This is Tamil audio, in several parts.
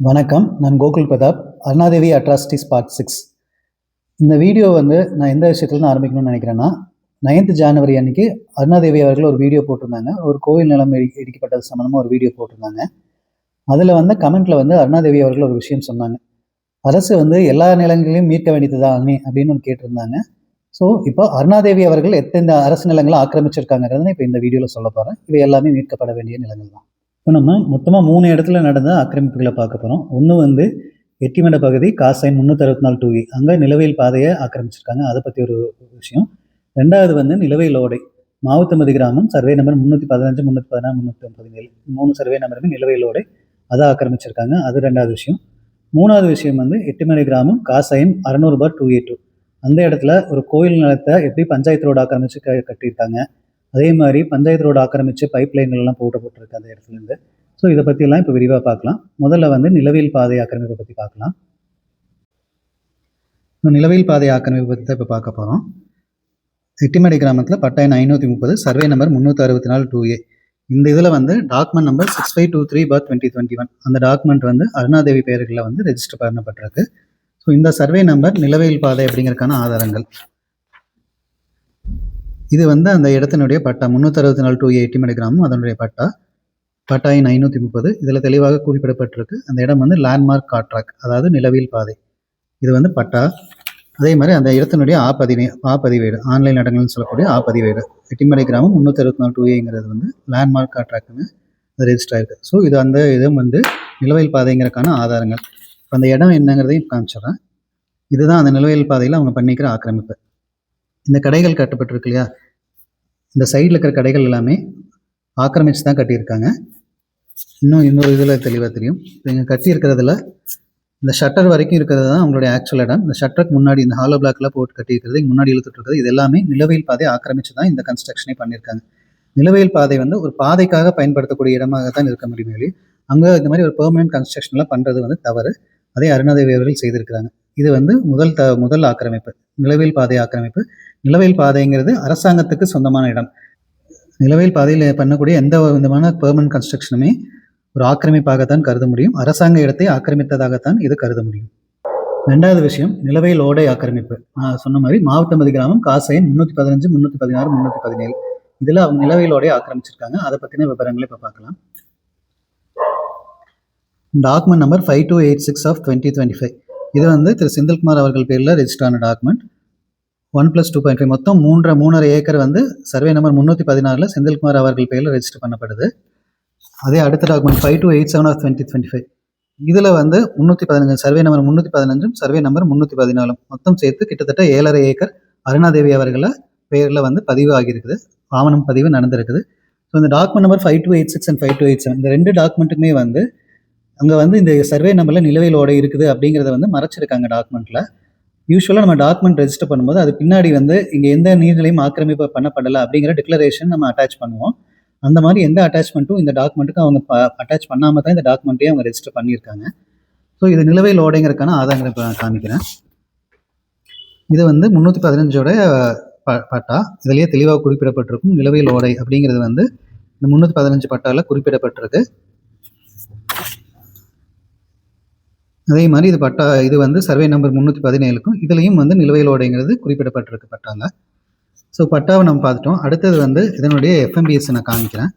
வணக்கம். நான் கோகுல் பிரதாப். Arunadevi atrocities part 6. இந்த வீடியோ நான் எந்த விஷயத்துலேருந்து ஆரம்பிக்கணும்னு நினைக்கிறேன்னா, 9th ஜனவரி அன்னைக்கு அருணாதேவி அவர்கள் ஒரு வீடியோ போட்டிருந்தாங்க. ஒரு கோவில் நிலம் இடிக்கப்பட்டது சம்மந்தமாக ஒரு வீடியோ போட்டிருந்தாங்க. அதில் கமெண்ட்டில் அருணாதேவி அவர்கள் ஒரு விஷயம் சொன்னாங்க. அரசு எல்லா நிலங்களையும் மீட்க வேண்டியது தானே அப்படின்னு ஒன்று கேட்டிருந்தாங்க. ஸோ இப்போ அருணாதேவி அவர்கள் எத்தனை அரசு நிலங்களை ஆக்கிரமிச்சிருக்காங்கிறத இப்போ இந்த வீடியோவில் சொல்ல போகிறேன். இவை எல்லாமே மீட்கப்பட வேண்டிய நிலங்கள் தான். இப்போ நம்ம மொத்தமாக 3 இடத்துல நடந்த ஆக்கிரமிப்புகளை பார்க்க போகிறோம். ஒன்று எட்டிமட பகுதி காசாய் 364 2E, அங்கே நிலவியல் பாதையை ஆக்கிரமிச்சிருக்காங்க. அதை பற்றி ஒரு விஷயம். ரெண்டாவது நிலவியல் ஓடை மாவுத்தமதி கிராமம், சர்வே நம்பர் 315, 316, 317, 3 சர்வே நம்பருமே நிலவியல் ஓடை, அதை ஆக்கிரமிச்சிருக்காங்க. அது ரெண்டாவது விஷயம். மூணாவது விஷயம் எட்டிமடை கிராமம் காசாயின் 600/2A2, அந்த இடத்துல ஒரு கோயில் நிலத்தை எப்படி பஞ்சாயத்து ரோடு ஆக்கிரமிச்சு கட்டியிருக்காங்க. அதே மாதிரி பஞ்சாயத்து ரோடு ஆக்கிரமிச்சு பைப் லைன்கள்லாம் போட்டப்பட்டிருக்கு அந்த இடத்துலேருந்து. ஸோ இதை பற்றியெல்லாம் இப்போ விரிவாக பார்க்கலாம். முதல்ல நிலவியல் பாதை ஆக்கிரமிப்பை பற்றி பார்க்கலாம். நிலவியல் பாதை ஆக்கிரமிப்பை பற்றி தான் இப்போ பார்க்க போகிறோம். எட்டிமடை கிராமத்தில் பட்டா எண் 530, சர்வே நம்பர் 364 2A. இந்த இதில் டாக்குமெண்ட் நம்பர் 6523/2021, அந்த டாக்குமெண்ட் அருணாதேவி பெயர்களில் ரெஜிஸ்டர் பண்ணப்பட்டிருக்கு. ஸோ இந்த சர்வே நம்பர் நிலவியல் பாதை அப்படிங்கிறதுக்கான ஆதாரங்கள். இது அந்த இடத்தினுடைய பட்டா 364 2A எட்டிமடை கிராமம், அதனுடைய பட்டா எண் 530. இதில் தெளிவாக குறிப்பிடப்பட்டிருக்கு. அந்த இடம் லேண்ட்மார்க் காட்ராக், அதாவது நிலவியல் பாதை. இது பட்டா. அதே மாதிரி அந்த இடத்தினுடைய ஆப்பதிவேடு, ஆன்லைன் இடங்கள்னு சொல்லக்கூடிய ஆப்பதிவேடு. எட்டிமடை கிராமம் 364 2Aங்கிறது லேண்ட்மார்க் காட்ராக்னு ரெஜிஸ்டர் ஆயிருக்கு. ஸோ இது அந்த இடம் நிலவியல் பாதைங்கிறதுக்கான ஆதாரங்கள். இப்போ அந்த இடம் என்னங்கிறதையும் காமிச்சிடறேன். இதுதான் அந்த நிலவியல் பாதையில் அவங்க பண்ணிக்கிற ஆக்கிரமிப்பு. இந்த கடைகள் கட்டப்பட்டிருக்கு இல்லையா, இந்த சைடில் இருக்கிற கடைகள் எல்லாமே ஆக்கிரமிச்சு தான் கட்டியிருக்காங்க. இன்னும் இன்னொரு இதில் தெளிவாக தெரியும். இங்கே கட்டியிருக்கிறதுல இந்த ஷட்டர் வரைக்கும் இருக்கிறது தான் அவங்களுடைய ஆக்சுவல் இடம். இந்த ஷட்டருக்கு முன்னாடி இந்த ஹாலோ பிளாக்லாம் போட்டு கட்டியிருக்கிறது, இங்கே முன்னாடி இழுத்துட்டு இருக்கிறது, இது எல்லாமே நிலவியல் பாதை ஆக்கிரமிச்சு தான் இந்த கன்ஸ்ட்ரக்ஷனே பண்ணியிருக்காங்க. நிலவியல் பாதை ஒரு பாதைக்காக பயன்படுத்தக்கூடிய இடமாக தான் இருக்க முடியும். வெளியே அங்கே இந்த மாதிரி ஒரு பெர்மனன்ட் கன்ஸ்ட்ரக்ஷன்லாம் பண்ணுறது தவறு. அதே அருணாதேவி அவர்கள் செய்திருக்கிறாங்க. இது முதல் ஆக்கிரமிப்பு, நிலவியல் பாதை ஆக்கிரமிப்பு. நிலவியல் பாதைங்கிறது அரசாங்கத்துக்கு சொந்தமான இடம். நிலவியல் பாதையில் பண்ணக்கூடிய எந்த விதமான பெர்மனன்ட் கன்ஸ்ட்ரக்ஷனுமே ஒரு ஆக்கிரமிப்பாகத்தான் கருத முடியும். அரசாங்க இடத்தை ஆக்கிரமித்ததாகத்தான் இது கருத முடியும். ரெண்டாவது விஷயம் நிலவியல் ஓடை ஆக்கிரமிப்பு. நான் சொன்ன மாதிரி மாவட்டமதி கிராமம் காசாயின் 315, 316, 317, இதில் அவங்க நிலவியல் ஓடையை ஆக்கிரமிச்சிருக்காங்க. அதை பற்றின விவரங்களை இப்போ பார்க்கலாம். Document number 5286/2025. இது திரு செந்தில்குமார் அவர்கள் பேரில் ரெஜிஸ்டர் ஆன டாக்குமெண்ட். 1+2.5 மொத்தம் 3.5 ஏக்கர் சர்வே நம்பர் 316 செந்தில்குமார் அவர்கள் பேரில் ரெஜிஸ்டர் பண்ணப்படுது. அதே அடுத்த டாக்குமெண்ட் 5287/2025. இதில் 315, சர்வே நம்பர் 315, சர்வே நம்பர் 314, மொத்தம் சேர்த்து கிட்டத்தட்ட 7.5 ஏக்கர் அருணாதேவி அவர்களை பேரில் பதிவு ஆகியிருக்குது, ஆவணம் பதிவு நடந்திருக்குது. ஸோ இந்த டாக்குமெண்ட் நம்பர் 5286 and 5287, இந்த 2 டாக்குமெண்ட்டுக்குமே அங்கே இந்த சர்வே நம்பரில் நிலவியல் ஓடை இருக்குது அப்படிங்கிறத மறைச்சிருக்காங்க டாக்குமெண்ட்டில். யூஸ்வலாக நம்ம டாக்குமெண்ட் ரெஜிஸ்டர் பண்ணும்போது அது பின்னாடி இங்கே எந்த நீர்நிலையும் ஆக்கிரமிப்பு பண்ணப்படலை அப்படிங்கிற டிக்ளரேஷன் நம்ம அட்டாச் பண்ணுவோம். அந்த மாதிரி எந்த அட்டாச்மெண்ட்டும் இந்த டாக்குமெண்ட்டுக்கு அவங்க அட்டாச் பண்ணாமல் தான் இந்த டாக்குமெண்ட்டே அவங்க ரெஜிஸ்டர் பண்ணியிருக்காங்க. ஸோ இது நிலவியல் ஓடைங்கிறதுக்கான ஆதாரங்களை இப்போ காமிக்கிறேன். இது 315ஓட பட்டா. இதுலேயே தெளிவாக குறிப்பிடப்பட்டிருக்கும் நிலவியல் ஓடை அப்படிங்கிறது இந்த 315 பட்டாவில் குறிப்பிடப்பட்டிருக்கு. அதே மாதிரி இது பட்டா, இது சர்வே நம்பர் 317க்கும் இதுலேயும் நிலவியல் ஓடைங்கிறது குறிப்பிடப்பட்டிருக்கு பட்டாவில். ஸோ பட்டாவை நம்ம பார்த்துட்டோம். அடுத்தது இதனுடைய FMBS நான் காமிக்கிறேன்.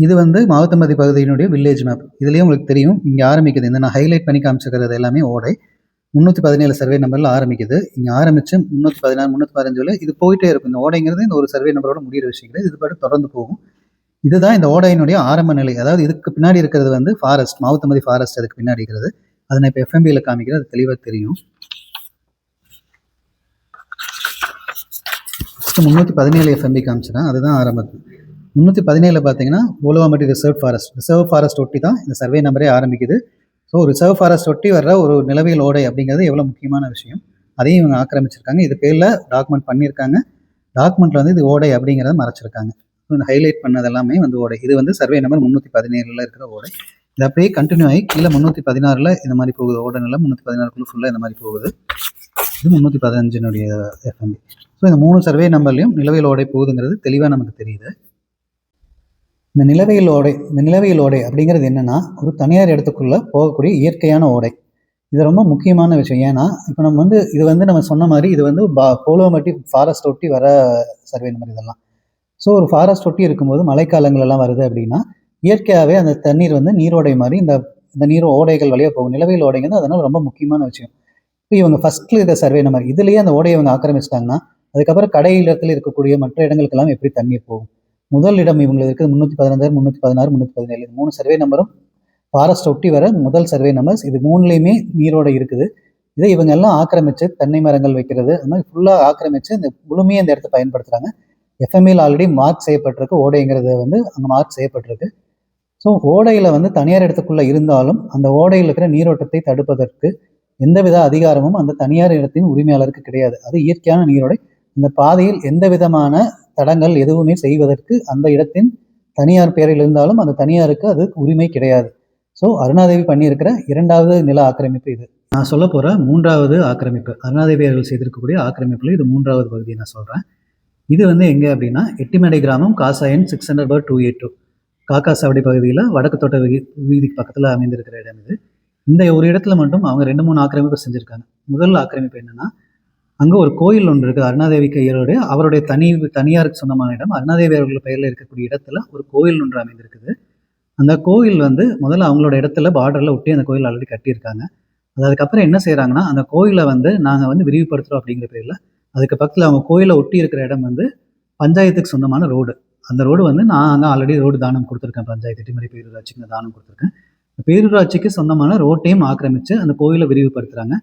இது மாவட்டமதி பகுதியினுடைய வில்லேஜ் மேப். இதுலேயும் உங்களுக்கு தெரியும், இங்கே ஆரம்பிக்குது. நான் ஹைலைட் பண்ணி காமிச்சிக்கிறது எல்லாமே ஓடை 317 சர்வே நம்பரில் ஆரம்பிக்குது. இங்கே ஆரம்பித்து 316, 315 இது போயிட்டே இருக்கும். இந்த ஓடைங்கிறது இந்த ஒரு சர்வே நம்பரோட முடிகிற விஷயங்கள், இது பாட்டு தொடர்ந்து போகும். இதுதான் இந்த ஓடையினுடைய ஆரம்ப நிலை. அதாவது இதுக்கு பின்னாடி இருக்கிறது ஃபாரஸ்ட், மாவட்டமதி ஃபாரஸ்ட் அதுக்கு பின்னாடி இருக்கிறது. அதை நான் இப்போ FMBயில் காமிக்கிறேன், அது தெளிவாக தெரியும். 317 FMB காமிச்சிடறேன், அதுதான் ஆரம்பம். 317 பார்த்தீங்கன்னா ஓலவாம்பட்டி ரிசர்வ் ஃபாரஸ்ட் ஒட்டி தான் இந்த சர்வே நம்பரே ஆரம்பிக்குது. ஸோ ரிசர்வ் ஃபாரஸ்ட் ஒட்டி வர்ற ஒரு நிலவியல் ஓடை அப்படிங்கிறது எவ்வளோ முக்கியமான விஷயம். அதையும் இவங்க ஆக்கிரமிச்சிருக்காங்க. இது பேரில் டாக்குமெண்ட் பண்ணியிருக்காங்க. டாக்குமெண்ட்டில் இது ஓடை அப்படிங்கிறத மறைச்சிருக்காங்க. ஹைலைட் பண்ணது எல்லாமே ஓடை. இது சர்வே நம்பர் 317 இருக்கிற ஓடை. இது அப்படியே கண்டினியூ ஆகி கீழே 316 இந்த மாதிரி போகுது. ஓடை நிலம் 316 ஃபுல்லாக இந்த மாதிரி போகுது. இது 315 FMB. ஸோ இந்த 3 சர்வே நம்பர்லையும் நிலவியல் ஓடை போகுதுங்கிறது தெளிவாக நமக்கு தெரியுது. இந்த நிலவியல் ஓடை அப்படிங்கிறது என்னன்னா, ஒரு தனியார் இடத்துக்குள்ள போகக்கூடிய இயற்கையான ஓடை. இது ரொம்ப முக்கியமான விஷயம். ஏன்னா, இப்போ நம்ம சொன்ன மாரி இது வந்து போலோமேட்டிக் ஃபாரஸ்ட் ஒட்டி வர சர்வே நம்பர் இதெல்லாம். ஸோ ஒரு ஃபாரஸ்ட் ஒட்டி இருக்கும்போது மழைக்காலங்கள்லாம் வருது அப்படின்னா, இயற்கையாவே அந்த தண்ணீர் வந்து நீரோடை மாரி இந்த இந்த நீர் ஓடைகள் வழியா போகும். நிலவியல் ஓடைங்கிறது அதனால ரொம்ப முக்கியமான விஷயம். இப்போ இவங்க ஃபர்ஸ்ட்ல இருக்க சர்வே நம்பர் இதுலயே அந்த ஓடையை இவங்க ஆக்கிரமிச்சிட்டாங்கன்னா, அதுக்கப்புறம் கடை இடத்துல இருக்கக்கூடிய மற்ற இடங்களுக்கெல்லாம் எப்படி தண்ணீர் போகும்? முதல் இடம் இவங்களுக்கு இருக்குது 316, 316, 317 இது 3 சர்வே நம்பரும் ஃபாரஸ்ட் ஒட்டி வர முதல் சர்வே நம்பர்ஸ். இது 3லயுமே நீரோடை இருக்குது. இதை இவங்க எல்லாம் ஆக்கிரமிச்சு தென்னை மரங்கள் வைக்கிறது, அந்த மாதிரி ஃபுல்லாக ஆக்கிரமிச்சு இந்த முழுமையாக இந்த இடத்த பயன்படுத்துறாங்க. எஃப்எம்இல ஆல்ரெடி மார்க் செய்யப்பட்டிருக்கு. ஓடைங்கிறது வந்து அங்கே மார்க் செய்யப்பட்டிருக்கு. ஸோ ஓடையில் வந்து தனியார் இடத்துக்குள்ள இருந்தாலும் அந்த ஓடையில் இருக்கிற நீரோட்டத்தை தடுப்பதற்கு எந்தவித அதிகாரமும் அந்த தனியார் இடத்தின் உரிமையாளருக்கு கிடையாது. அது இயற்கையான நீரோடை. இந்த பாதையில் எந்த விதமான தடங்கள் எதுவுமே செய்வதற்கு அந்த இடத்தின் தனியார் பேரில் இருந்தாலும் அந்த தனியாருக்கு அது உரிமை கிடையாது. ஸோ அருணாதேவி பண்ணியிருக்கிற 2வது நில ஆக்கிரமிப்பு இது. நான் சொல்ல போகிற 3வது ஆக்கிரமிப்பு, அருணாதேவி அவர்கள் செய்திருக்கக்கூடிய ஆக்கிரமிப்பில் இது 3வது பகுதியை நான் சொல்கிறேன். இது வந்து எங்கே அப்படின்னா, எட்டிமடை கிராமம், காசா எண் 600/282, காக்காசாவடி பகுதியில் வடக்கு தோட்ட வீதிக்கு பக்கத்தில் அமைந்திருக்கிற இடம் இது. இந்த ஒரு இடத்துல மட்டும் அவங்க 2-3 ஆக்கிரமிப்பு செஞ்சுருக்காங்க. முதல் ஆக்கிரமிப்பு என்னன்னா, அங்கே ஒரு கோயில் ஒன்று இருக்குது. அருணாதேவி கையரோடு அவருடைய தனியாருக்கு சொந்தமான இடம். அருணாதேவி அவர்கள் பெயரில் இருக்கக்கூடிய இடத்துல ஒரு கோயில் ஒன்று அமைந்திருக்குது. அந்த கோயில் வந்து முதல்ல அவங்களோட இடத்துல பார்டரில் ஒட்டி அந்த கோயில் ஆல்ரெடி கட்டியிருக்காங்க. அதுக்கப்புறம் என்ன செய்கிறாங்கன்னா, அந்த கோயிலை வந்து நாங்கள் வந்து விரிவுபடுத்துகிறோம் அப்படிங்கிற பேரில் அதுக்கு பக்கத்தில் அவங்க கோயிலை ஒட்டி இருக்கிற இடம் வந்து பஞ்சாயத்துக்கு சொந்தமான ரோடு. அந்த ரோடு வந்து நான் தான் ஆல்ரெடி ரோடு தானம் கொடுத்துருக்கேன். பஞ்சாயத்து எட்டிமடை பேரூராட்சிக்கு நான் தானம் கொடுத்துருக்கேன். பேரூராட்சிக்கு சொந்தமான ரோட்டையும் ஆக்கிரமித்து அந்த கோயிலை விரிவுபடுத்துகிறாங்க.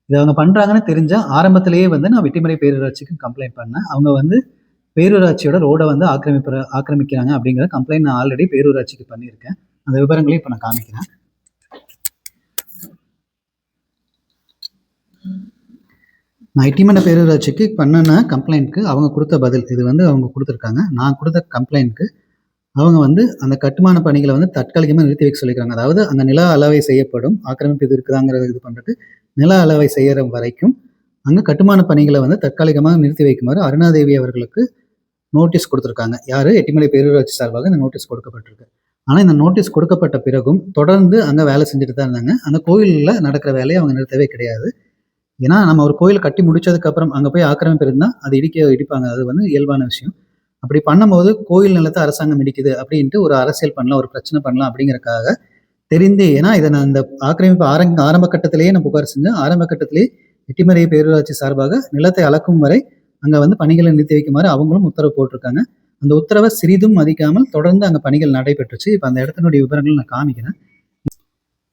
இது அவங்க பண்ணுறாங்கன்னு தெரிஞ்சால் ஆரம்பத்திலேயே வந்து நான் வெட்டிமடை பேரூராட்சிக்கு கம்ப்ளைண்ட் பண்ணேன். அவங்க வந்து பேரூராட்சியோட ரோடை வந்து ஆக்கிரமிக்கிறாங்க அப்படிங்கிற கம்ப்ளைண்ட் நான் ஆல்ரெடி பேரூராட்சிக்கு பண்ணியிருக்கேன். அந்த விவரங்களையும் இப்போ நான் காமிக்கிறேன். நான் எட்டிமடை பேரூராட்சிக்கு பண்ணின கம்ப்ளைண்ட்க்கு அவங்க கொடுத்த பதில் இது வந்து அவங்க கொடுத்துருக்காங்க. நான் கொடுத்த கம்ப்ளைண்ட்க்கு அவங்க வந்து அந்த கட்டுமான பணிகளை வந்து தற்காலிகமாக நிறுத்தி வைக்க சொல்லியிருக்காங்க. அதாவது அங்கே நில அளவை செய்யப்படும், ஆக்கிரமிப்பு இது இருக்குதாங்கிறத இது பண்ணுறதுக்கு நில அளவை செய்கிற வரைக்கும் அங்கே கட்டுமான பணிகளை வந்து தற்காலிகமாக நிறுத்தி வைக்குமாறு அருணாதேவி அவர்களுக்கு நோட்டீஸ் கொடுத்துருக்காங்க. யார்? எட்டிமடை பேரூராட்சி சார்பாக இந்த நோட்டீஸ் கொடுக்கப்பட்டிருக்கு. ஆனால் இந்த நோட்டீஸ் கொடுக்கப்பட்ட பிறகும் தொடர்ந்து அங்கே வேலை செஞ்சுட்டு தான் இருந்தாங்க. அந்த கோயிலில் நடக்கிற வேலையை அவங்க நிறுத்தவே கிடையாது. ஏன்னா நம்ம ஒரு கோயில் கட்டி முடிச்சதுக்கப்புறம் அங்கே போய் ஆக்கிரமிப்பு இருந்தால் அது இடிப்பாங்க. அது வந்து இயல்பான விஷயம். அப்படி பண்ணும்போது கோயில் நிலத்தை அரசாங்கம் இடிக்குது அப்படின்ட்டு ஒரு அரசியல் பண்ணலாம், ஒரு பிரச்சனை பண்ணலாம் அப்படிங்கிறக்காக தெரிந்து, ஏன்னா இதை நான் இந்த ஆக்கிரமிப்பு ஆரம்ப கட்டத்திலேயே நான் புகார் செஞ்சேன். ஆரம்ப கட்டத்திலேயே எட்டிமடை பேரூராட்சி சார்பாக நிலத்தை அளக்கும் வரை அங்கே வந்து பணிகளை நிறுத்தி வைக்குமாறு அவங்களும் உத்தரவு போட்டிருக்காங்க. அந்த உத்தரவை சிறிதும் மதிக்காமல் தொடர்ந்து அங்கே பணிகள் நடைபெற்றுச்சு. இப்போ அந்த இடத்தினுடைய விவரங்கள் நான் காமிக்கிறேன்.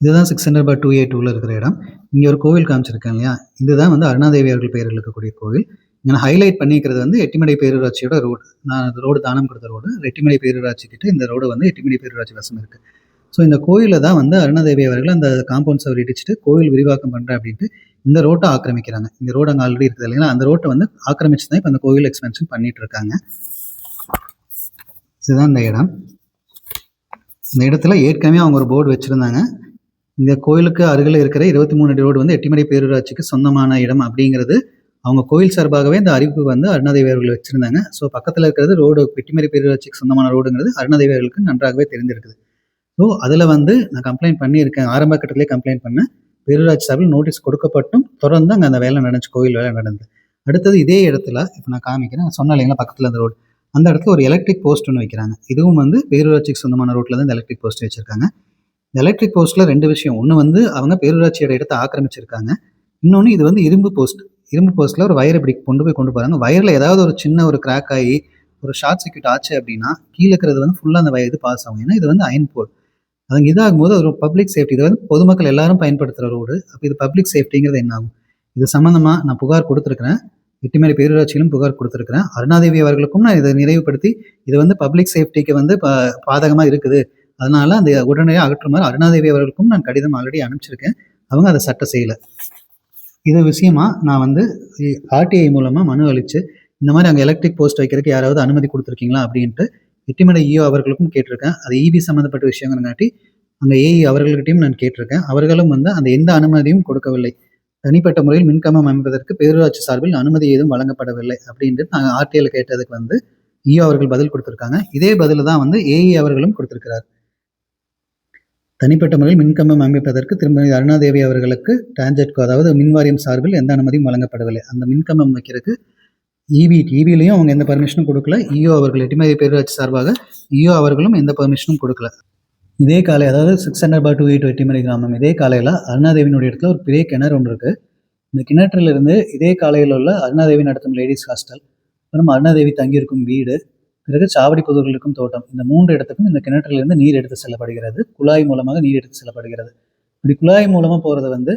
இதுதான் 600/282 இருக்கிற இடம். இங்கே ஒரு கோவில் காமிச்சிருக்கேன் இல்லையா, இதுதான் வந்து அருணாதேவி அவர்கள் பெயரில் இருக்கக்கூடிய கோவில். இங்கே நான் ஹைலைட் பண்ணிக்கிறது வந்து எட்டிமடை பேரூராட்சியோட ரோடு. நான் ரோடு தானம் கொடுத்த ரோடு எட்டிமடை பேரூராட்சி கிட்ட இந்த ரோடு வந்து எட்டிமடை பேரூராட்சி வசம் இருக்குது. ஸோ இந்த கோயிலில் தான் வந்து அருணாதேவி அவர்கள் அந்த காம்பவுண்ட் சவர் இடிச்சுட்டு கோயில் விரிவாக்கம் பண்ணுறேன் அப்படின்ட்டு இந்த ரோட்டை ஆக்கிரமிக்கிறாங்க. இந்த ரோடு அங்கே ஆல்ரெடி இருக்குது இல்லைங்களா, அந்த ரோட்டை வந்து ஆக்கிரமிச்சு தான் இப்போ அந்த கோயில் எக்ஸ்பென்ஷன் பண்ணிட்டு இருக்காங்க. இதுதான் இந்த இடம். இந்த இடத்துல ஏற்கனவே அவங்க ஒரு போர்டு வச்சுருந்தாங்க. இந்த கோயிலுக்கு அருகில் இருக்கிற 23 அடி ரோடு வந்து எட்டிமடை பேரூராட்சிக்கு சொந்தமான இடம் அப்படிங்கிறது அவங்க கோயில் சார்பாகவே இந்த அறிவிப்பு வந்து அருணாதேவி அவர்கள் வச்சுருந்தாங்க. ஸோ பக்கத்தில் இருக்கிறது ரோடு எட்டிமடை பேரூராட்சிக்கு சொந்தமான ரோடுங்கிறது அருணாதேவி அவர்களுக்கு நன்றாகவே தெரிந்திருக்குது. ஸோ அதில் வந்து நான் கம்ப்ளைண்ட் பண்ணியிருக்கேன். ஆரம்ப கட்டத்திலே கம்ப்ளைண்ட் பண்ணேன். பேரூராட்சி சார்பில் நோட்டீஸ் கொடுக்கப்பட்டும் தொடர்ந்து அங்கே அந்த வேலை நடந்துச்சு, கோயில் வேலை நடந்தது. அடுத்தது இதே இடத்துல இப்போ நான் காமிக்கிறேன். நான் சொன்னேன் இல்லைங்களா பக்கத்தில் அந்த ரோடு, அந்த இடத்துல ஒரு எலக்ட்ரிக் போஸ்ட் ஒன்று வைக்கிறாங்க. இதுவும் வந்து பேரூராட்சிக்கு சொந்தமான ரோட்டில் தான் இந்த எலக்ட்ரிக் போஸ்ட் வச்சுருக்காங்க. இந்த எலக்ட்ரிக் போஸ்ட்டில் 2 விஷயம். ஒன்று வந்து அவங்க பேரூராட்சியோட இடத்தை ஆக்கிரமிச்சிருக்காங்க. இன்னொன்று இது வந்து இரும்பு போஸ்ட். இரும்பு போஸ்ட்டில் ஒரு வயர் இப்படி கொண்டு போகிறாங்க. வயரில் ஏதாவது ஒரு சின்ன ஒரு கிராக் ஆகி ஒரு ஷார்ட் சர்க்யூட் ஆச்சு அப்படின்னா கீழே இருக்கிறது வந்து ஃபுல்லாக அந்த இது பாஸ் ஆகும். ஏன்னா இது வந்து அயன் போல். அதுங்க இதாகும்போது ஒரு பப்ளிக் சேஃப்டி, இது வந்து பொதுமக்கள் எல்லாரும் பயன்படுத்துகிற ரோடு. அப்போ இது பப்ளிக் சேஃப்டிங்கிறது என்ன ஆகும்? இது சம்மந்தமாக நான் புகார் கொடுத்துருக்கிறேன். எட்டிமடை பேரூராட்சியிலும் புகார் கொடுத்துருக்கிறேன். அருணாதேவி அவர்களுக்கும் நான் இதை நிறைவுபடுத்தி இது வந்து பப்ளிக் சேஃப்டிக்கு வந்து பாதகமாக இருக்குது, அதனால அந்த உடனடியாக அகற்றுமாறு அருணாதேவி அவர்களுக்கும் நான் கடிதம் ஆல்ரெடி அனுப்பிச்சிருக்கேன். அவங்க அதை சட்டம் செய்யலை. இது விஷயமா நான் வந்து ஆர்டிஐ மூலமாக மனு அளித்து இந்த மாதிரி அங்கே எலக்ட்ரிக் போஸ்ட் வைக்கிறதுக்கு யாராவது அனுமதி கொடுத்துருக்கீங்களா அப்படின்ட்டு எட்டிமடை இஓ அவர்களுக்கும் கேட்டிருக்கேன். அது இபி சம்மந்தப்பட்ட விஷயங்கிறங்காட்டி அங்கே ஏஇ அவர்கள்கிட்டையும் நான் கேட்டிருக்கேன். அவர்களும் வந்து அந்த எந்த அனுமதியும் கொடுக்கவில்லை. தனிப்பட்ட முறையில் மின்கம்பம் அமைப்பதற்கு பேரூராட்சி சார்பில் அனுமதி ஏதும் வழங்கப்படவில்லை அப்படின்ட்டு நாங்கள் ஆர்டிஐயில் கேட்டதுக்கு வந்து ஈயோ அவர்கள் பதில் கொடுத்துருக்காங்க. இதே பதில தான் வந்து ஏஇ அவர்களும் கொடுத்திருக்கிறார். தனிப்பட்ட முறையில் மின்கம்பம் அமைப்பதற்கு திருமதி அருணாதேவி அவர்களுக்கு டான்ஜெட்கோ அதாவது மின்வாரியம் சார்பில் எந்த அனுமதியும் வழங்கப்படவில்லை. அந்த மின்கம்பம் வைக்கிறதுக்கு ஈபிலையும் அவங்க எந்த பர்மிஷனும் கொடுக்கல. ஈயோ அவர்கள் எட்டிமலை பேரூராட்சி சார்பாக ஈயோ அவர்களும் எந்த பர்மிஷனும் கொடுக்கல. இதே காலை அதாவது 600/282 எட்டிமலை கிராமம் இதே காலையில் அருணாதேவியினுடைய இடத்துல ஒரு பெரிய கிணறு ஒன்று இருக்குது. இந்த கிணற்றிலிருந்து இதே காலையில் உள்ள அருணாதேவி நடத்தும் லேடிஸ் ஹாஸ்டல், அப்புறம் அருணாதேவி தங்கியிருக்கும் வீடு, பிறகு சாவடி புதூரில் இருக்கும் தோட்டம், இந்த 3 இடத்துக்கும் இந்த கிணற்றிலிருந்து நீர் எடுத்து செல்லப்படுகிறது. குழாய் மூலமாக நீர் எடுத்து செல்லப்படுகிறது. இப்படி குழாய் மூலமாக போகிறது வந்து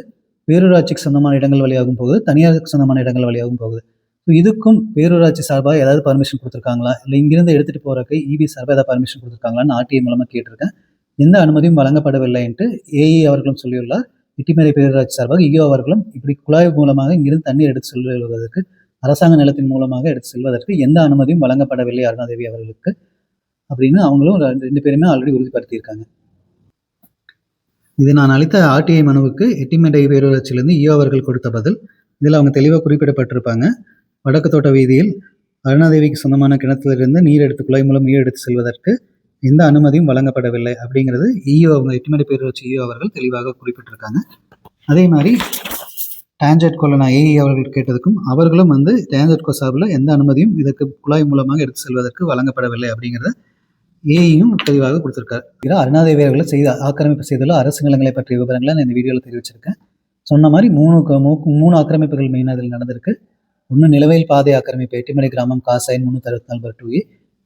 பேரூராட்சிக்கு சொந்தமான இடங்கள் வழியாகவும் போகுது, தனியாருக்கு சொந்தமான இடங்கள் வழியாகவும் போகுது. ஸோ இதுக்கும் பேரூராட்சி சார்பாக ஏதாவது பர்மிஷன் கொடுத்துருக்காங்களா, இல்லை இங்கிருந்து எடுத்துகிட்டு போகிறக்கு இபி சார்பாக ஏதாவது பர்மிஷன் கொடுத்துருக்காங்களான்னு ஆர்டிஐ மூலமாக கேட்டிருக்கேன். எந்த அனுமதியும் வழங்கப்படவில்லை என்று ஏஇ அவர்களும் சொல்லியுள்ளார். எட்டிமலை பேரூராட்சி சார்பாக ஈயோ அவர்களும் இப்படி குழாய் மூலமாக இங்கிருந்து தண்ணீர் எடுத்து செல்வதற்கு, அரசாங்க நிலத்தின் மூலமாக எடுத்து செல்வதற்கு எந்த அனுமதியும் வழங்கப்படவில்லை அருணாதேவி அவர்களுக்கு அப்படின்னு அவங்களும் 2 பேருமே ஆல்ரெடி உறுதிப்படுத்தியிருக்காங்க. இது நான் அளித்த ஆர்டிஐ மனுவுக்கு எட்டிமலை பேரூராட்சியிலிருந்து ஈயோ அவர்கள் கொடுத்த பதில். இதில் அவங்க தெளிவாக குறிப்பிடப்பட்டிருப்பாங்க. வடக்கு தோட்ட வீதியில் அருணாதேவிக்கு சொந்தமான கிணத்திலிருந்து நீர் எடுத்து குழாய் மூலம் நீர் எடுத்து செல்வதற்கு எந்த அனுமதியும் வழங்கப்படவில்லை அப்படிங்கிறது ஈயோ அவங்க எட்டிமலை பேரூராட்சி ஈயோ அவர்கள் தெளிவாக குறிப்பிட்டிருக்காங்க. அதே மாதிரி டான்ஜெட்கோல நான் ஏஇ அவர்கள் கேட்டதுக்கும் அவர்களும் வந்து டான்ஜெட்கோ சார்பில் எந்த அனுமதியும் இதற்கு குழாய் மூலமாக எடுத்து செல்வதற்கு வழங்கப்படவில்லை அப்படிங்கிறத ஏஇயும் தெளிவாக கொடுத்துருக்காரு. அருணாதேவி அவர்களை ஆக்கிரமிப்பு செய்துள்ள அரசு நிலங்களை பற்றிய விவரங்களை நான் இந்த வீடியோவில் தெரிவிச்சிருக்கேன். சொன்ன மாதிரி 3 ஆக்கிரமிப்புகள் மெயினாக அதில் நடந்திருக்கு. ஒன்று நிலவேல் பாதை ஆக்கிரமிப்பு எட்டிமலை கிராமம் காசைன் 364/2A,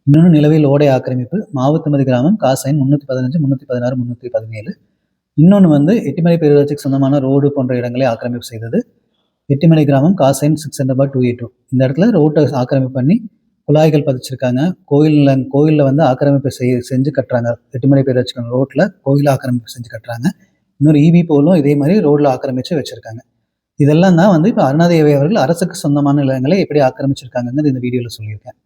இன்னொன்று நிலவேல் ஓடை ஆக்கிரமிப்பு மாவுத்தமதி கிராமம் காசைன் 315, 316, 317. இன்னொன்று வந்து எட்டிமலை பேரூராட்சிக்கு சொந்தமான ரோடு போன்ற இடங்களை ஆக்கிரமிப்பு செய்தது எட்டிமலை கிராமம் காசைன் 600/282. இந்த இடத்துல ரோட்டை ஆக்கிரமிப்பு பண்ணி குழாய்கள் பதிச்சிருக்காங்க. கோயிலில் வந்து ஆக்கிரமிப்பு செஞ்சு கட்டுறாங்க. எட்டிமலை பேரூராட்சிக்கான ரோட்டில் கோயிலை ஆக்கிரமிப்பு செஞ்சு கட்டுறாங்க. இன்னொரு இபி போலும் இதே மாதிரி ரோட்டில் ஆக்கிரமித்து வச்சுருக்காங்க. இதெல்லாம் தான் வந்து இப்போ அருணாதேவி அவர்கள் அரசுக்கு சொந்தமான நிலங்களை எப்படி ஆக்கிரமிச்சிருக்காங்கன்னு இந்த வீடியோவில் சொல்லியிருக்கேன்.